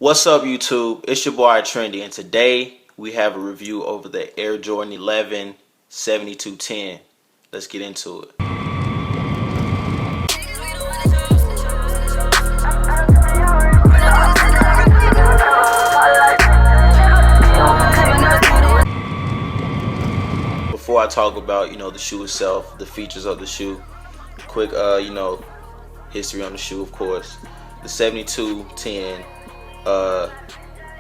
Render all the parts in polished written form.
What's up, YouTube? It's your boy iTr3ndy, and today we have a review over the Air Jordan 11 7210. Let's get into it. Before I talk about the shoe itself, the features of the shoe, quick history on the shoe, of course. The 7210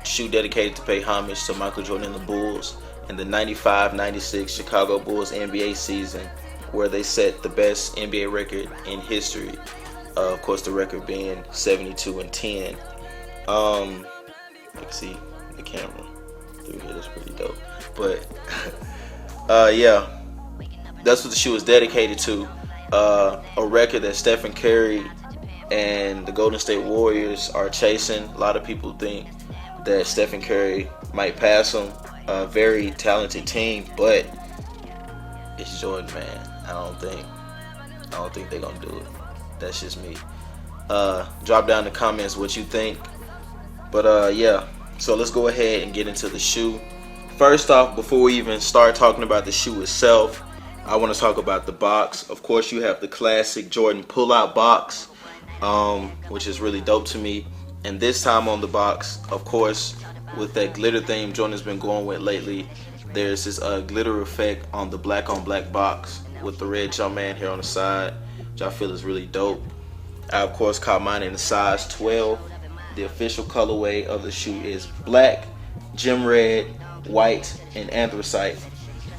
shoe dedicated to pay homage to Michael Jordan and the Bulls in the 95-96 Chicago Bulls NBA season, where they set the best NBA record in history. Of course, the record being 72-10. You can see the camera through here. That's pretty dope. But yeah, that's what the shoe is dedicated to. A record that Stephen Curry and the Golden State Warriors are chasing. A lot of people think that Stephen Curry might pass him. A very talented team, but it's Jordan, man. I don't think they're gonna do it. That's just me. Drop down in the comments what you think. But yeah, so let's go ahead and get into the shoe. First off, before we even start talking about the shoe itself, I want to talk about the box. Of course, you have the classic Jordan pull-out box, which is really dope to me. And this time on the box, of course, with that glitter theme Jordan's been going with lately, there's this glitter effect on the black on black box with the red Jumpman here on the side, which I feel is really dope. I of course caught mine in the size 12. The official colorway of the shoe is black, gem red, white, and anthracite.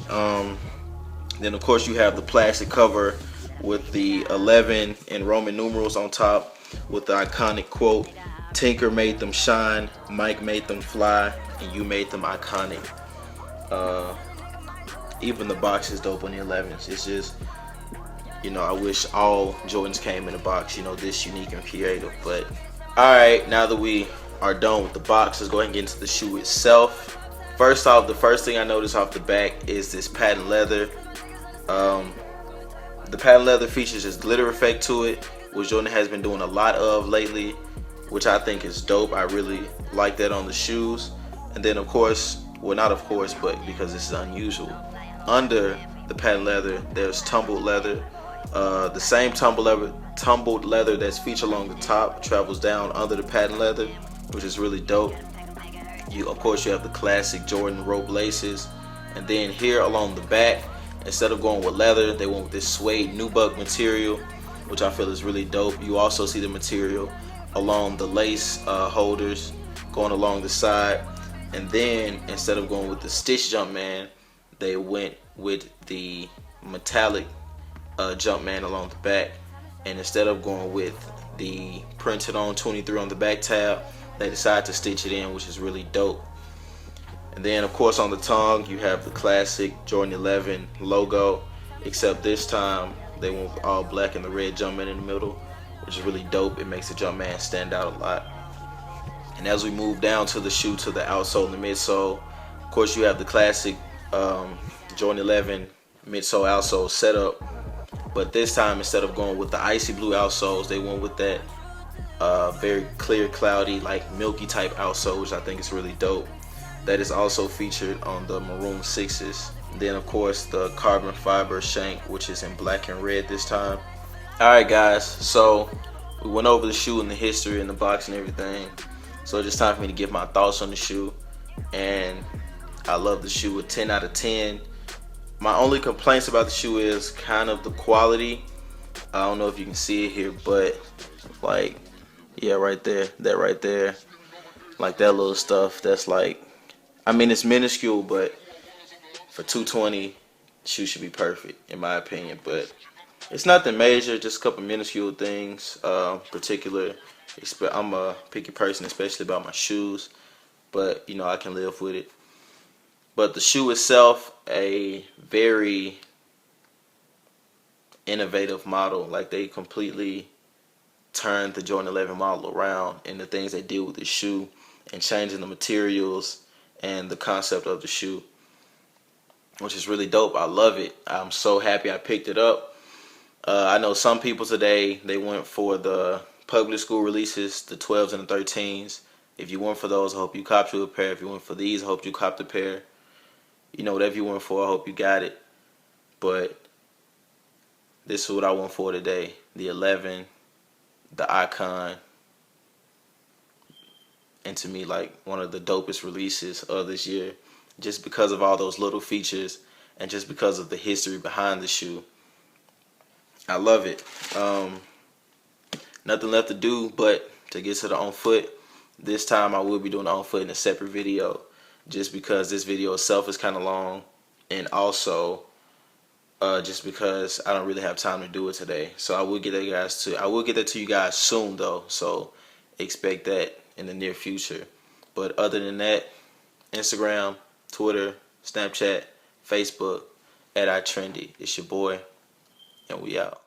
Then of course you have the plastic cover with the 11 in Roman numerals on top with the iconic quote, "Tinker made them shine, Mike made them fly, and you made them iconic." Even the box is dope on the 11s. It's just, I wish all Jordans came in a box, this unique and creative. But alright, now that we are done with the box, let's go ahead and get into the shoe itself. First off, the first thing I notice off the back is this patent leather. The patent leather features this glitter effect to it, which Jordan has been doing a lot of lately, which I think is dope. I really like that on the shoes. And then of course, well, not of course, but because this is unusual, under the patent leather there's tumbled leather. The same tumbled leather that's featured along the top travels down under the patent leather, which is really dope. Of course you have the classic Jordan rope laces, and then here along the back, instead of going with leather, they went with this suede nubuck material, which I feel is really dope. You also see the material along the lace holders going along the side, and then instead of going with the stitch Jumpman, they went with the metallic Jumpman along the back. And instead of going with the printed on 23 on the back tab, they decided to stitch it in, which is really dope. And then of course on the tongue you have the classic Jordan 11 logo, except this time they went with all black and the red Jumpman in the middle, which is really dope. It makes the Jumpman stand out a lot. And as we move down to the shoe, to the outsole and the midsole, of course you have the classic Jordan 11 midsole outsole setup, but this time instead of going with the icy blue outsoles, they went with that very clear, cloudy, like milky type outsole, which I think is really dope. That is also featured on the maroon 6s. Then of course the carbon fiber shank, which is in black and red this time. Alright guys, so we went over the shoe and the history and the box and everything. So it's just time for me to give my thoughts on the shoe. And I love the shoe, a 10 out of 10. My only complaints about the shoe is kind of the quality. I don't know if you can see it here, but like, yeah, right there, that right there, like that little stuff, that's like, I mean, it's minuscule, but for $220, shoe should be perfect in my opinion. But it's nothing major, just a couple minuscule things. Particular, I'm a picky person, especially about my shoes, but I can live with it. But the shoe itself, a very innovative model. Like, they completely turned the Jordan 11 model around, and the things they did with the shoe and changing the materials and the concept of the shoe, which is really dope. I love it. I'm so happy I picked it up. I know some people today, they went for the public school releases, the 12s and the 13s. If you went for those, I hope you copped you a pair. If you went for these, I hope you copped a pair. You know, whatever you went for, I hope you got it. But this is what I went for today. The 11, the Icon, and to me, like, one of the dopest releases of this year, just because of all those little features and just because of the history behind the shoe. I love it. Nothing left to do but to get to the on foot. This time I will be doing the on foot in a separate video, just because this video itself is kind of long, and also just because I don't really have time to do it today. So I will get that to you guys soon though. So expect that in the near future. But other than that, Instagram, Twitter, Snapchat, Facebook, @iTr3ndy. It's your boy, and we out.